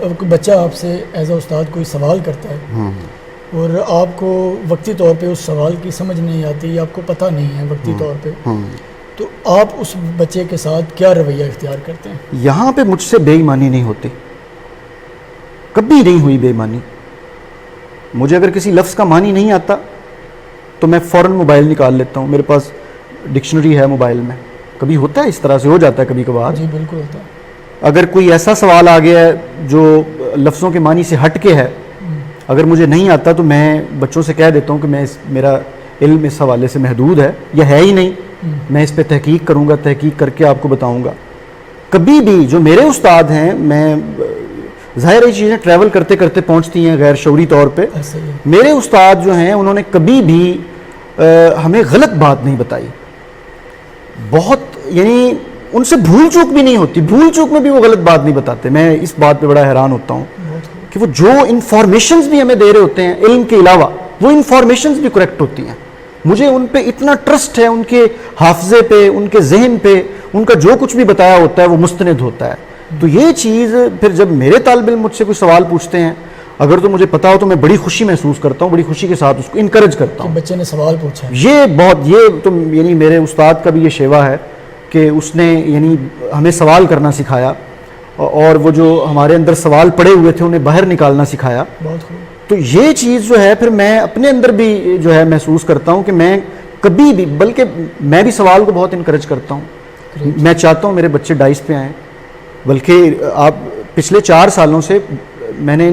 کوئی بچہ آپ سے ایز اے استاد کوئی سوال کرتا ہے اور آپ کو وقتی طور پہ اس سوال کی سمجھ نہیں آتی یا آپ کو پتہ نہیں ہے وقتی طور پہ، تو آپ اس بچے کے ساتھ کیا رویہ اختیار کرتے ہیں؟ یہاں پہ مجھ سے بے ایمانی نہیں ہوتی، کبھی نہیں ہوئی بے ایمانی. مجھے اگر کسی لفظ کا معنی نہیں آتا تو میں فوراً موبائل نکال لیتا ہوں، میرے پاس ڈکشنری ہے موبائل میں. کبھی ہوتا ہے اس طرح سے، ہو جاتا ہے کبھی کبھار. جی بالکل ہوتا ہے. اگر کوئی ایسا سوال آ گیا ہے جو لفظوں کے معنی سے ہٹ کے ہے، اگر مجھے نہیں آتا تو میں بچوں سے کہہ دیتا ہوں کہ میرا علم اس حوالے سے محدود ہے یا ہے ہی نہیں، میں اس پہ تحقیق کروں گا، تحقیق کر کے آپ کو بتاؤں گا. کبھی بھی جو میرے استاد ہیں، میں ظاہر یہ چیزیں ٹریول کرتے کرتے پہنچتی ہیں غیر شعوری طور پہ. میرے استاد جو ہیں انہوں نے کبھی بھی ہمیں غلط بات نہیں بتائی. بہت یعنی ان سے بھول چوک بھی نہیں ہوتی، بھول چوک میں بھی وہ غلط بات نہیں بتاتے. میں اس بات پہ بڑا حیران ہوتا ہوں کہ وہ جو انفارمیشنز بھی ہمیں دے رہے ہوتے ہیں علم کے علاوہ، وہ انفارمیشنز بھی کریکٹ ہوتی ہیں. مجھے ان پہ اتنا ٹرسٹ ہے، ان کے حافظے پہ، ان کے ذہن پہ، ان کا جو کچھ بھی بتایا ہوتا ہے وہ مستند ہوتا ہے. تو یہ چیز پھر جب میرے طالب علم مجھ سے کوئی سوال پوچھتے ہیں، اگر تو مجھے پتا ہو تو میں بڑی خوشی محسوس کرتا ہوں، بڑی خوشی کے ساتھ اس کو انکریج کرتا ہوں. بچے نے سوال پوچھا ہے، یہ تو یعنی میرے استاد کا بھی یہ شیوا ہے کہ اس نے یعنی ہمیں سوال کرنا سکھایا، اور وہ جو ہمارے اندر سوال پڑے ہوئے تھے انہیں باہر نکالنا سکھایا. بہت خوب. تو یہ چیز جو ہے پھر میں اپنے اندر بھی جو ہے محسوس کرتا ہوں کہ میں کبھی بھی، بلکہ میں بھی سوال کو بہت انکریج کرتا ہوں. میں چاہتا ہوں میرے بچے ڈائس پہ آئیں. بلکہ آپ پچھلے 4 سالوں سے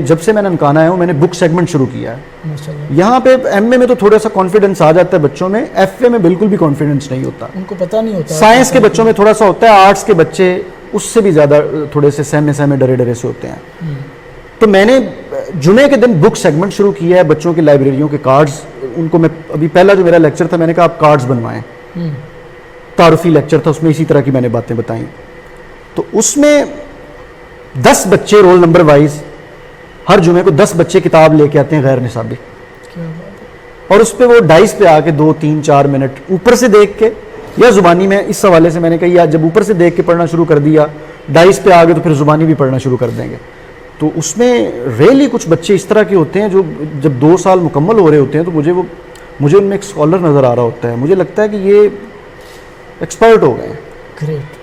جب سے میں ننکانہ آیا ہوں، میں نے بک سیگمنٹ شروع کیا ہے. یہاں پہ ایم اے میں تو تھوڑا سا کانفیڈنس آ جاتا ہے بچوں میں، ایف اے میں بالکل بھی کانفیڈنس نہیں ہوتا. ان کو پتہ نہیں ہوتا. سائنس کے بچوں میں تھوڑا سا ہوتا ہے، آرٹس کے بچے اس سے بھی زیادہ تھوڑے سے سہمے ڈرے سے ہوتے ہیں. تو میں نے جمعے کے دن بک سیگمنٹ شروع کیا ہے. بچوں کی لائبریریوں کے کارڈز، ان کو میں ابھی پہلا جو میرا لیکچر تھا میں نے کہا آپ کارڈز بنوائیں. تعارفی لیکچر تھا، اس میں اسی طرح کی میں نے باتیں بتائیں. تو اس میں 10 بچے رول نمبر وائز ہر جمعے کو 10 بچے کتاب لے کے آتے ہیں غیر نصابی، اور اس پہ وہ ڈائس پہ آ کے 2 3 4 منٹ اوپر سے دیکھ کے یا زبانی میں، اس حوالے سے میں نے کہا یا جب اوپر سے دیکھ کے پڑھنا شروع کر دیا، ڈائس پہ آ گئے تو پھر زبانی بھی پڑھنا شروع کر دیں گے. تو اس میں ریئلی کچھ بچے اس طرح کے ہوتے ہیں جو جب 2 سال مکمل ہو رہے ہوتے ہیں تو مجھے ان میں ایک اسکالر نظر آ رہا ہوتا ہے. مجھے لگتا ہے کہ یہ ایکسپرٹ ہو گئے ہیں. گریٹ.